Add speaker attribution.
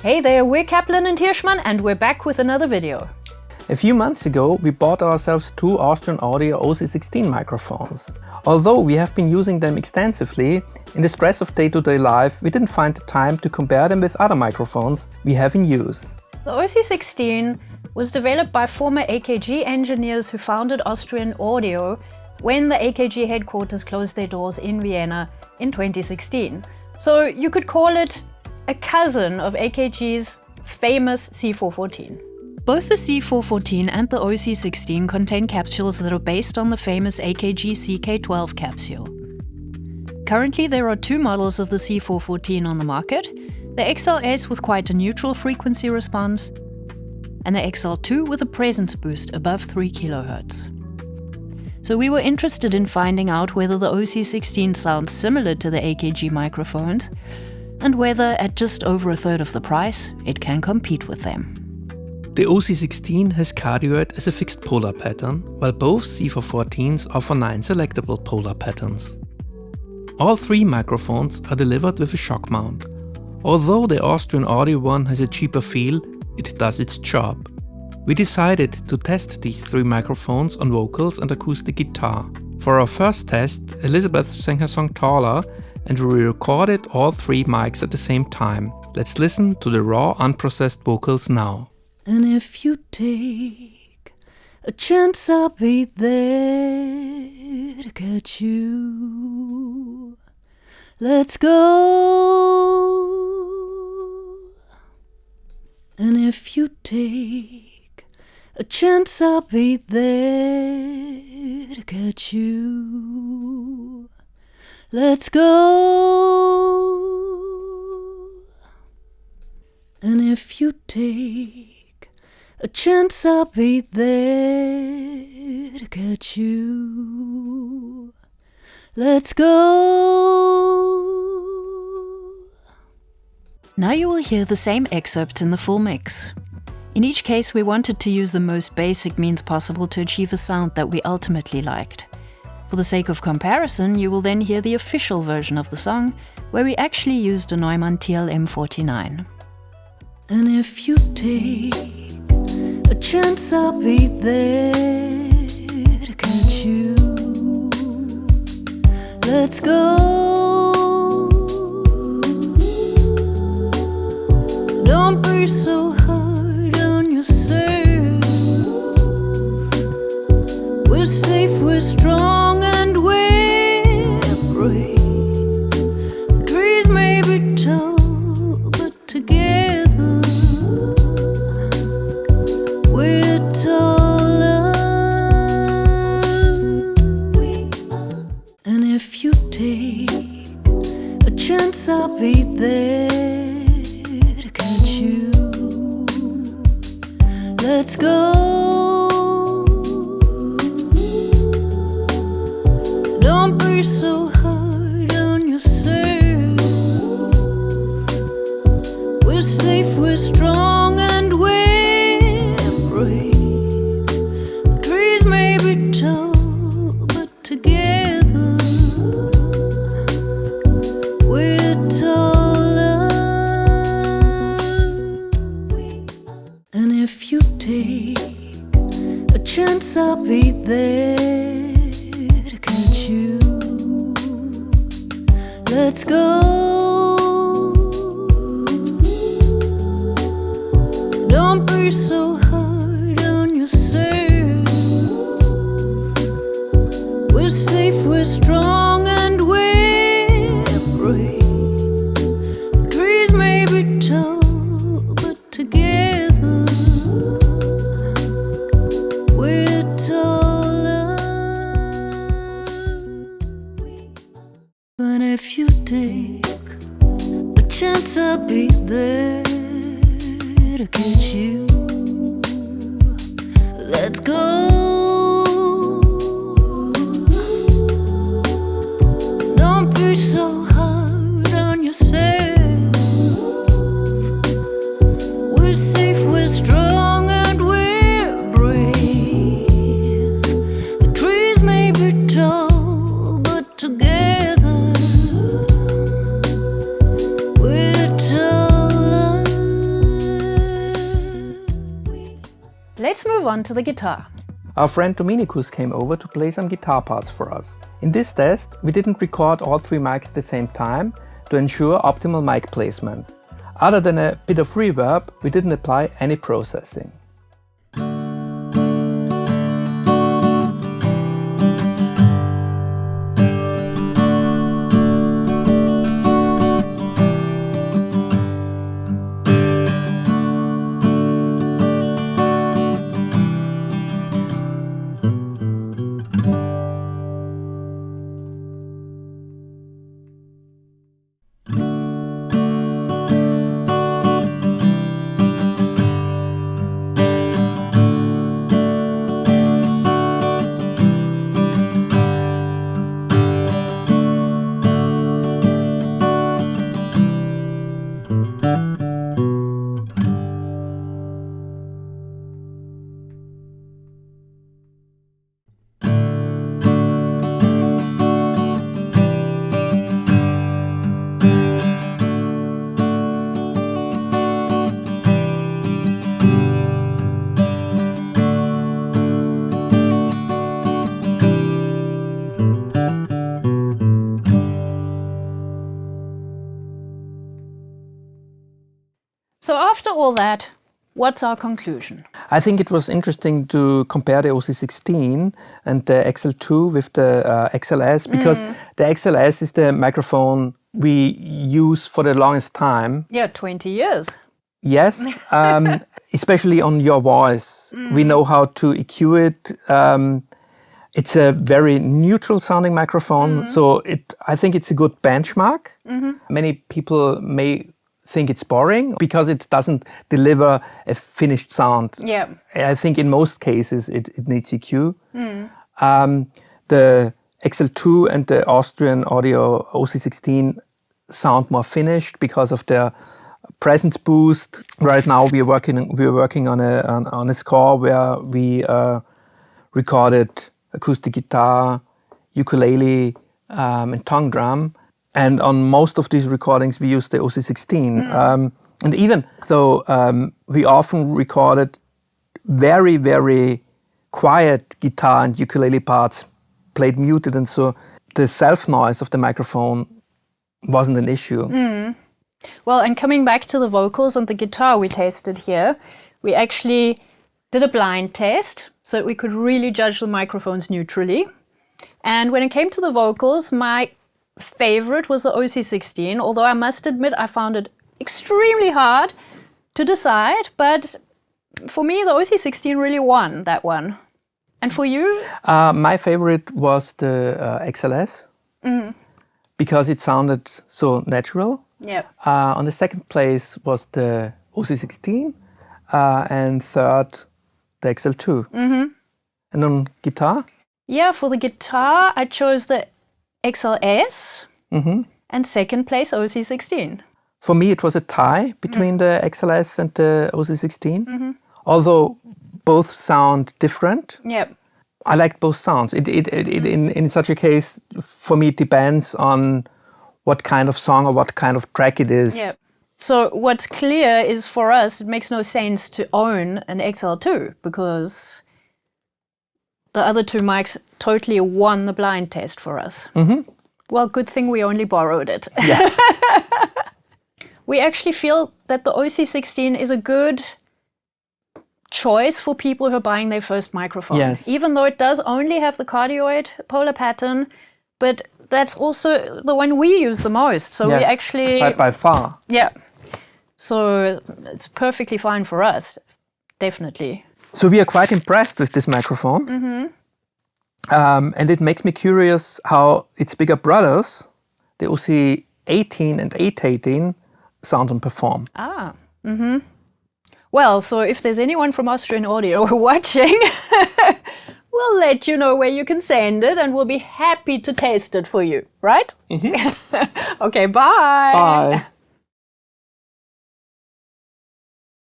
Speaker 1: Hey there, we're Kaplan and Hirschmann and we're back with another video.
Speaker 2: A few months ago, we bought ourselves two Austrian audio OC16 microphones. Although we have been using them extensively, in the stress of day-to-day life, we didn't find the time to compare them with other microphones we have in use.
Speaker 1: The OC16 was developed by former AKG engineers who founded Austrian Audio when the AKG headquarters closed their doors in Vienna in 2016. So you could call it a cousin of AKG's famous C414. Both the C414 and the OC16 contain capsules that are based on the famous AKG CK12 capsule. Currently there are two models of the C414 on the market, the XLS with quite a neutral frequency response, and the XLII with a presence boost above 3 kHz. So we were interested in finding out whether the OC16 sounds similar to the AKG microphones, and whether at just over a third of the price, it can compete with them.
Speaker 2: The OC16 has cardioid as a fixed polar pattern, while both C414s offer 9 selectable polar patterns. All three microphones are delivered with a shock mount. Although the Austrian Audio one has a cheaper feel, it does its job. We decided to test these three microphones on vocals and acoustic guitar. For our first test, Elisabeth sang her song Taller, and we recorded all three mics at the same time. Let's listen to the raw, unprocessed vocals now.
Speaker 3: And if you take a chance, I'll be there to catch you. Let's go. And if you take a chance, I'll be there to catch you. Let's go. And if you take a chance, I'll be there to catch you. Let's go.
Speaker 1: Now you will hear the same excerpts in the full mix. In each case, we wanted to use the most basic means possible to achieve a sound that we ultimately liked. For the sake of comparison, you will then hear the official version of the song, where we actually used a Neumann TLM49.
Speaker 3: And if you take a chance, I'll be there to catch you. Let's go. Don't be so hard on yourself. We're safe, we're strong, and we're brave. The trees may be tall, but together we're taller. And if you take a chance, I'll be there to catch you. Let's go. Don't be so hard on yourself. We're safe, we're strong, and we're brave. The trees may be tall, but together we're taller. And if you take a chance, I'll be there to catch you. Let's go. Don't be so hard on yourself. We're safe, we're strong, and we're brave. The trees may be tall, but together we're taller. But if you take a chance, I'll be there to catch you. Let's go. Don't be so hard on yourself. We're safe, we're strong, and we're brave. The trees may be tall, but together we're taller.
Speaker 1: let's move on to the guitar.
Speaker 2: Our friend Dominikus came over to play some guitar parts for us. In this test, we didn't record all 3 mics at the same time to ensure optimal mic placement. Other than a bit of reverb, we didn't apply any processing.
Speaker 1: So after all that, what's our conclusion?
Speaker 2: I think it was interesting to compare the OC16 and the XL2 with the XLS, because the XLS is the microphone we use for the longest time.
Speaker 1: Yeah, 20 years.
Speaker 2: Yes, especially on your voice. We know how to EQ it. It's a very neutral sounding microphone, so I think it's a good benchmark. Many people may think it's boring because it doesn't deliver a finished sound.
Speaker 1: Yeah.
Speaker 2: I think in most cases it needs EQ. The XL2 and the Austrian audio OC16 sound more finished because of their presence boost. Right now we are working on a score where we recorded acoustic guitar, ukulele, and tongue drum. And on most of these recordings, we use the OC16. And even though we often recorded very, very quiet guitar and ukulele parts, played muted, and so the self-noise of the microphone wasn't an issue.
Speaker 1: Well, and coming back to the vocals and the guitar we tested here, we actually did a blind test so that we could really judge the microphones neutrally. And when it came to the vocals, my favorite was the OC16, although I must admit I found it extremely hard to decide, but for me the OC16 really won that one. And for you?
Speaker 2: My favorite was the XLS, because it sounded so natural.
Speaker 1: Yeah.
Speaker 2: On the second place was the OC16, and third the XL2. And on guitar?
Speaker 1: Yeah, for the guitar I chose the XLS, and second place OC16.
Speaker 2: For me, it was a tie between the XLS and the OC16, although both sound different.
Speaker 1: Yeah.
Speaker 2: I liked both sounds. In such a case, for me, it depends on what kind of song or what kind of track it is.
Speaker 1: Yeah. So what's clear is for us, it makes no sense to own an XL2 because the other 2 mics totally won the blind test for us. Well, good thing we only borrowed it.
Speaker 2: Yes.
Speaker 1: We actually feel that the OC16 is a good choice for people who are buying their first microphone.
Speaker 2: Yes.
Speaker 1: Even though it does only have the cardioid polar pattern, but that's also the one we use the most. So
Speaker 2: Yes,
Speaker 1: we actually...
Speaker 2: by far.
Speaker 1: Yeah. So it's perfectly fine for us, definitely.
Speaker 2: So we are quite impressed with this microphone. And it makes me curious how its bigger brothers, the OC18 and 818, sound and perform.
Speaker 1: Well, so if there's anyone from Austrian Audio watching, we'll let you know where you can send it and we'll be happy to test it for you, right? Okay, bye!
Speaker 2: Bye!